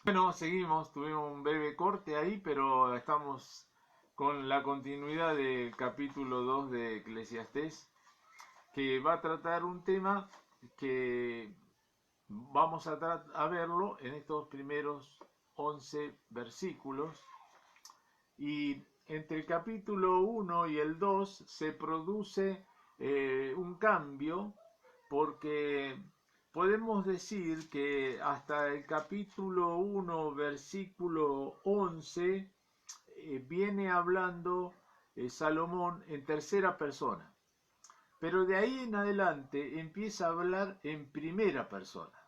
Bueno, seguimos, tuvimos un breve corte ahí, pero estamos con la continuidad del capítulo 2 de Eclesiastés, que va a tratar un tema que vamos a verlo en estos primeros 11 versículos. Y entre el capítulo 1 y el 2 se produce un cambio porque podemos decir que hasta el capítulo 1, versículo 11, viene hablando Salomón en tercera persona. Pero de ahí en adelante empieza a hablar en primera persona.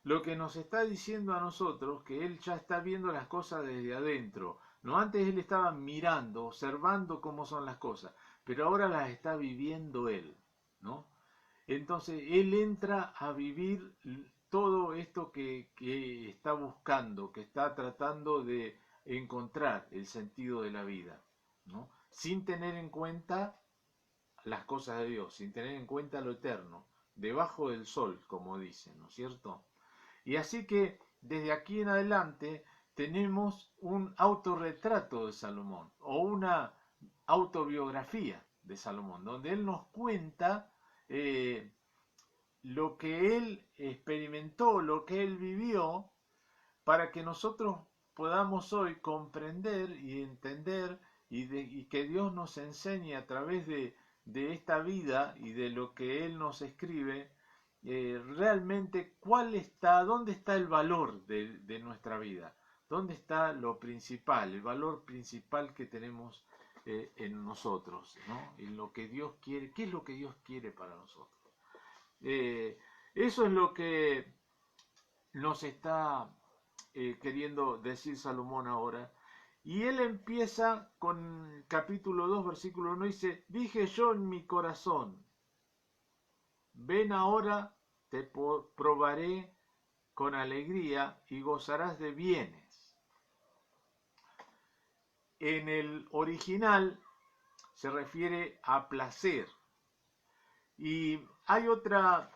Lo que nos está diciendo a nosotros que él ya está viendo las cosas desde adentro. No, antes él estaba mirando, observando cómo son las cosas, pero ahora las está viviendo él, ¿no? Entonces él entra a vivir todo esto que está buscando, que está tratando de encontrar el sentido de la vida, ¿no? Sin tener en cuenta las cosas de Dios, sin tener en cuenta lo eterno, debajo del sol, como dicen, ¿no es cierto? Y así que desde aquí en adelante tenemos un autorretrato de Salomón o una autobiografía de Salomón, donde él nos cuenta eh, lo que él experimentó, lo que él vivió, para que nosotros podamos hoy comprender y entender y que Dios nos enseñe a través de esta vida y de lo que Él nos escribe, realmente dónde está el valor de nuestra vida, dónde está lo principal, el valor principal que tenemos en nosotros, ¿no? En lo que Dios quiere, qué es lo que Dios quiere para nosotros. Eh, Eso es lo que nos está queriendo decir Salomón ahora. Y él empieza con capítulo 2 versículo 1, dice, dije yo en mi corazón, ven ahora, te probaré con alegría y gozarás de bienes. En el original se refiere a placer. Y hay otra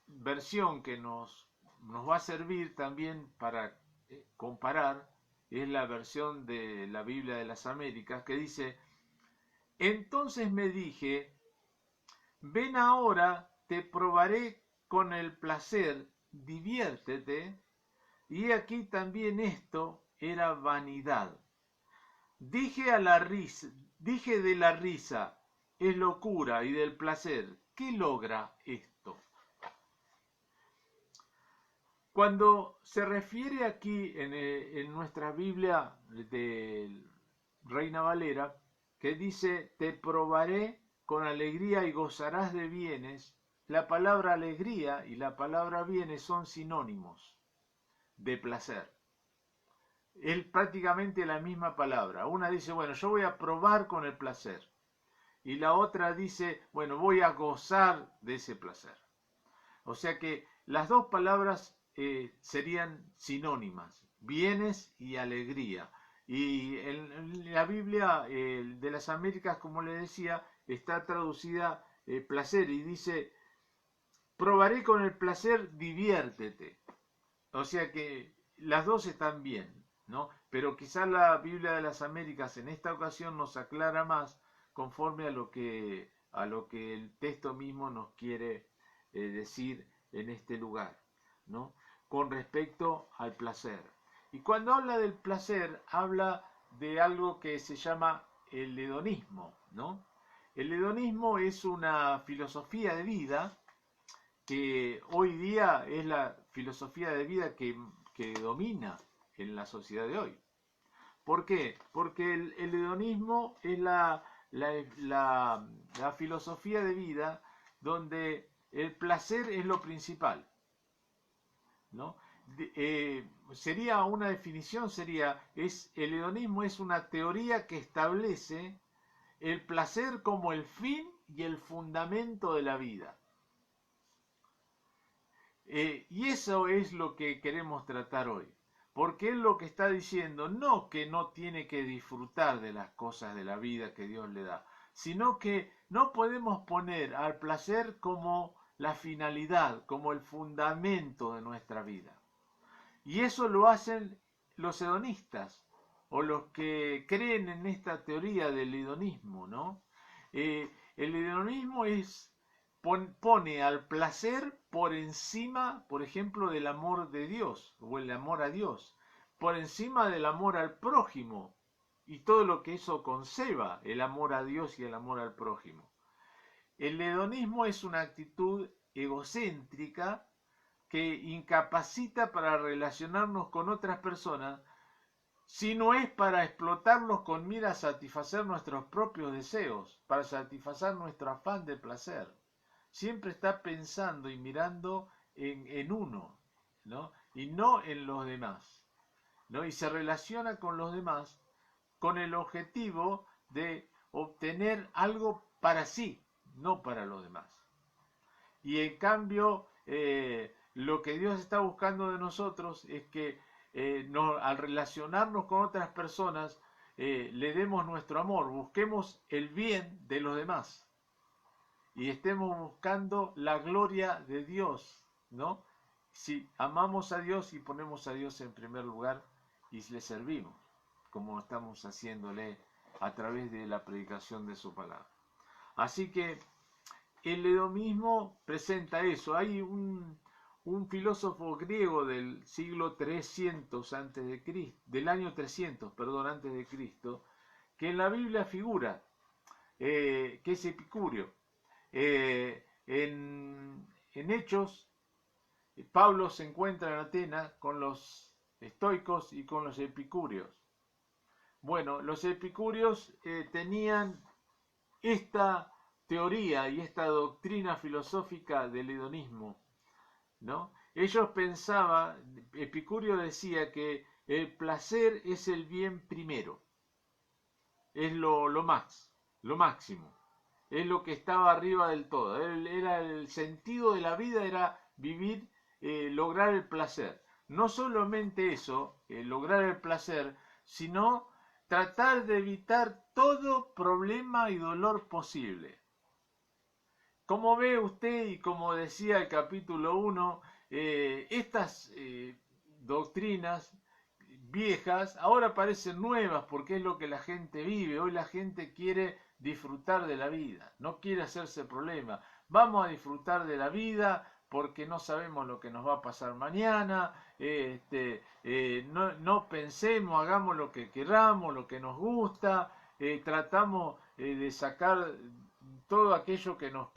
versión que nos va a servir también para comparar, es la versión de la Biblia de las Américas, que dice, entonces me dije, ven ahora, te probaré con el placer, diviértete, y aquí también esto era vanidad. Dije a la risa, dije de la risa, es locura y del placer. ¿Qué logra esto? Cuando se refiere aquí en nuestra Biblia de Reina Valera, que dice, te probaré con alegría y gozarás de bienes, la palabra alegría y la palabra bienes son sinónimos de placer. Es prácticamente la misma palabra. Una dice, bueno, yo voy a probar con el placer. Y la otra dice, bueno, voy a gozar de ese placer. O sea que las dos palabras serían sinónimas, bienes y alegría. Y en la Biblia de las Américas, como le decía, está traducida placer y dice, probaré con el placer, diviértete. O sea que las dos están bien, ¿no? Pero quizá la Biblia de las Américas en esta ocasión nos aclara más conforme a lo que el texto mismo nos quiere decir en este lugar, ¿no? Con respecto al placer. Y cuando habla del placer, habla de algo que se llama el hedonismo, ¿no? El hedonismo es una filosofía de vida que hoy día es la filosofía de vida que domina en la sociedad de hoy. ¿Por qué? Porque el hedonismo es la filosofía de vida donde el placer es lo principal, ¿no? Sería una definición, el hedonismo es una teoría que establece el placer como el fin y el fundamento de la vida. Y eso es lo que queremos tratar hoy. Porque él lo que está diciendo, no que no tiene que disfrutar de las cosas de la vida que Dios le da, sino que no podemos poner al placer como la finalidad, como el fundamento de nuestra vida. Y eso lo hacen los hedonistas, o los que creen en esta teoría del hedonismo, ¿no? El hedonismo pone al placer por encima, por ejemplo, del amor de Dios, o el amor a Dios, por encima del amor al prójimo, y todo lo que eso conceba, el amor a Dios y el amor al prójimo. El hedonismo es una actitud egocéntrica que incapacita para relacionarnos con otras personas, si no es para explotarlos con mira a satisfacer nuestros propios deseos, para satisfacer nuestro afán de placer. Siempre está pensando y mirando en uno, ¿no? Y no en los demás, ¿no? Y se relaciona con los demás con el objetivo de obtener algo para sí, no para los demás. Y en cambio, lo que Dios está buscando de nosotros es que al relacionarnos con otras personas, le demos nuestro amor, busquemos el bien de los demás y estemos buscando la gloria de Dios, ¿no? Si amamos a Dios y ponemos a Dios en primer lugar y le servimos, como estamos haciéndole a través de la predicación de su palabra. Así que el hedonismo presenta eso. Hay un filósofo griego del siglo 300 antes de Cristo, del año 300, perdón, antes de Cristo, que en la Biblia figura, que es Epicúreo. En Hechos, Pablo se encuentra en Atenas con los estoicos y con los epicúreos. Bueno, los epicúreos tenían esta teoría y esta doctrina filosófica del hedonismo, ¿no? Ellos pensaban, Epicúreo decía que el placer es el bien primero, es lo máximo, es lo que estaba arriba del todo. Era el sentido de la vida, era vivir, lograr el placer. No solamente eso, lograr el placer, sino tratar de evitar todo problema y dolor posible. Como ve usted y como decía el capítulo 1, estas doctrinas viejas ahora parecen nuevas porque es lo que la gente vive. Hoy la gente quiere disfrutar de la vida, no quiere hacerse problema. Vamos a disfrutar de la vida porque no sabemos lo que nos va a pasar mañana. No pensemos, hagamos lo que queramos, lo que nos gusta. Tratamos de sacar todo aquello que nos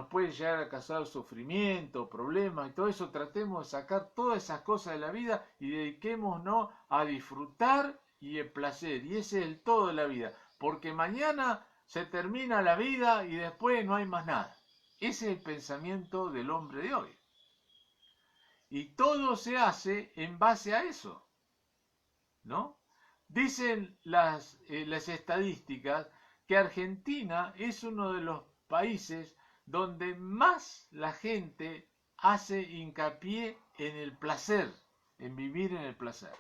puede llegar a causar sufrimiento, problemas y todo eso. Tratemos de sacar todas esas cosas de la vida y dediquémonos a disfrutar y el placer. Y ese es el todo de la vida, porque mañana se termina la vida y después no hay más nada. Ese es el pensamiento del hombre de hoy. Y todo se hace en base a eso, ¿no? Dicen las estadísticas que Argentina es uno de los países donde más la gente hace hincapié en el placer, en vivir en el placer.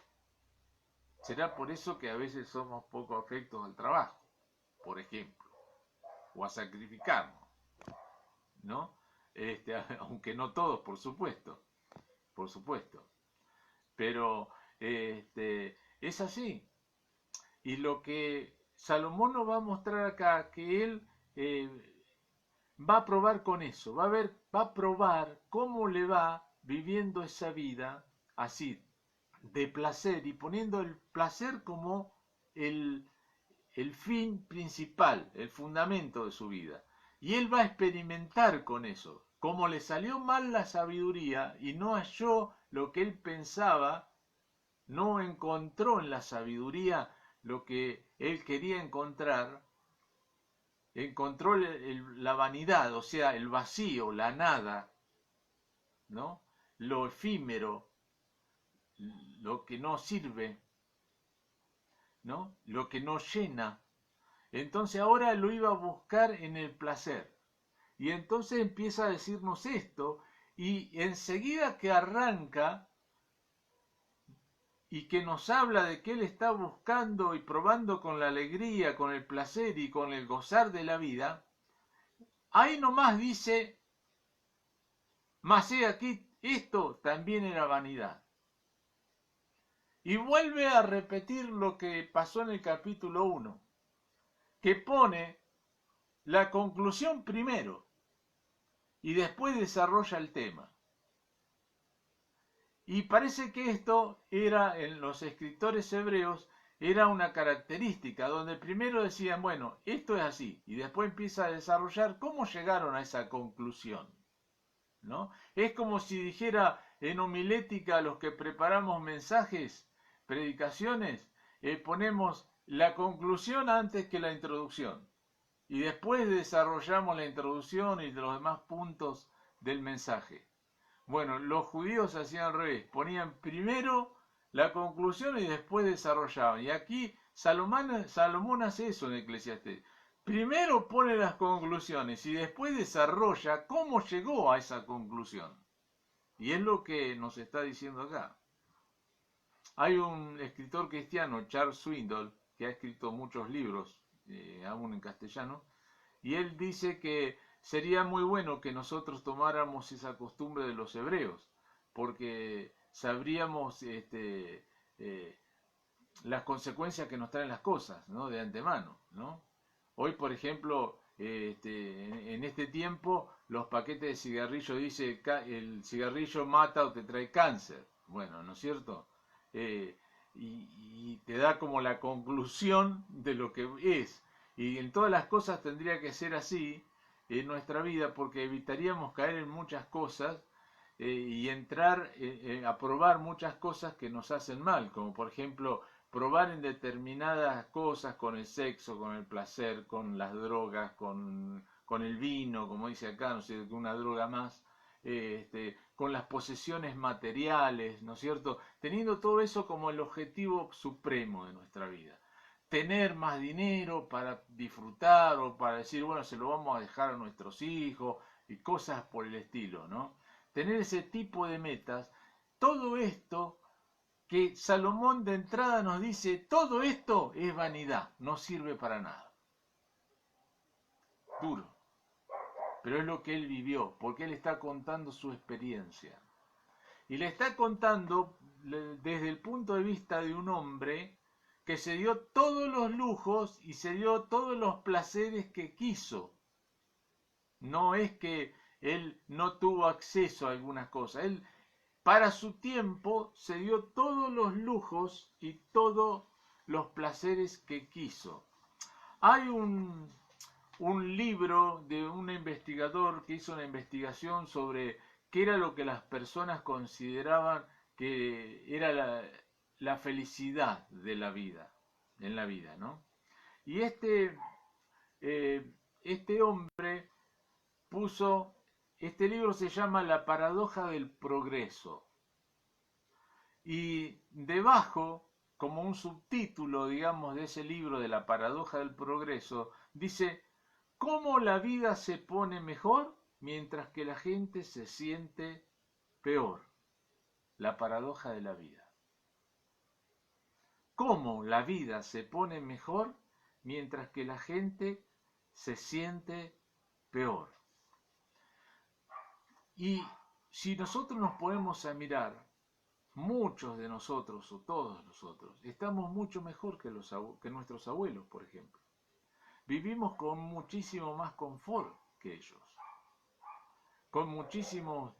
Será por eso que a veces somos poco afectos al trabajo, por ejemplo, o a sacrificarnos, ¿no? Aunque no todos, por supuesto, pero es así. Y lo que Salomón nos va a mostrar acá, que él va a probar con eso, va a probar cómo le va viviendo esa vida así, de placer, y poniendo el placer como el fin principal, el fundamento de su vida. Y él va a experimentar con eso. Como le salió mal la sabiduría y no halló lo que él pensaba, no encontró en la sabiduría lo que él quería encontrar, encontró la vanidad, o sea, el vacío, la nada, ¿no? Lo efímero, lo que no sirve, ¿no? Lo que no llena. Entonces ahora lo iba a buscar en el placer. Y entonces empieza a decirnos esto, y enseguida que arranca y que nos habla de que él está buscando y probando con la alegría, con el placer y con el gozar de la vida, ahí nomás dice, mas he aquí, esto también era vanidad. Y vuelve a repetir lo que pasó en el capítulo 1, que pone la conclusión primero y después desarrolla el tema. Y parece que esto era, en los escritores hebreos, era una característica, donde primero decían, bueno, esto es así, y después empieza a desarrollar cómo llegaron a esa conclusión, ¿no? Es como si dijera en homilética a los que preparamos mensajes, predicaciones, ponemos la conclusión antes que la introducción, y después desarrollamos la introducción y los demás puntos del mensaje. Bueno, los judíos hacían al revés, ponían primero la conclusión y después desarrollaban. Y aquí Salomón hace eso en Eclesiastés. Primero pone las conclusiones y después desarrolla cómo llegó a esa conclusión. Y es lo que nos está diciendo acá. Hay un escritor cristiano, Charles Swindoll, que ha escrito muchos libros, aún en castellano, y él dice que sería muy bueno que nosotros tomáramos esa costumbre de los hebreos, porque sabríamos las consecuencias que nos traen las cosas, ¿no? De antemano, ¿no? Hoy, por ejemplo, en este tiempo, los paquetes de cigarrillo dice el cigarrillo mata o te trae cáncer. Bueno, ¿no es cierto? Y te da como la conclusión de lo que es. Y en todas las cosas tendría que ser así en nuestra vida, porque evitaríamos caer en muchas cosas y entrar a probar muchas cosas que nos hacen mal, como por ejemplo probar en determinadas cosas con el sexo, con el placer, con las drogas, con el vino, como dice acá, no sé, una droga más, con las posesiones materiales, ¿no es cierto? Teniendo todo eso como el objetivo supremo de nuestra vida. Tener más dinero para disfrutar o para decir, bueno, se lo vamos a dejar a nuestros hijos y cosas por el estilo, ¿no? Tener ese tipo de metas, todo esto que Salomón de entrada nos dice, todo esto es vanidad, no sirve para nada. Duro. Pero es lo que él vivió, porque él está contando su experiencia. Y le está contando desde el punto de vista de un hombre que se dio todos los lujos y se dio todos los placeres que quiso. No es que él no tuvo acceso a algunas cosas. Él, para su tiempo, se dio todos los lujos y todos los placeres que quiso. Hay un libro de un investigador que hizo una investigación sobre qué era lo que las personas consideraban que era la felicidad de la vida, en la vida, ¿no? Y este hombre puso, este libro se llama La paradoja del progreso. Y debajo, como un subtítulo, digamos, de ese libro de La paradoja del progreso, dice, ¿cómo la vida se pone mejor mientras que la gente se siente peor? La paradoja de la vida. ¿Cómo la vida se pone mejor mientras que la gente se siente peor? Y si nosotros nos ponemos a mirar, muchos de nosotros o todos nosotros estamos mucho mejor que nuestros abuelos, por ejemplo. Vivimos con muchísimo más confort que ellos, con muchísimos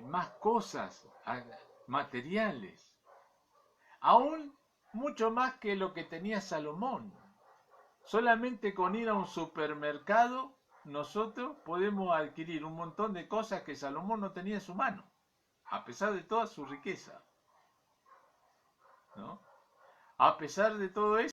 más cosas materiales, aún mucho más que lo que tenía Salomón. Solamente con ir a un supermercado nosotros podemos adquirir un montón de cosas que Salomón no tenía en su mano, a pesar de toda su riqueza, ¿no? A pesar de todo eso,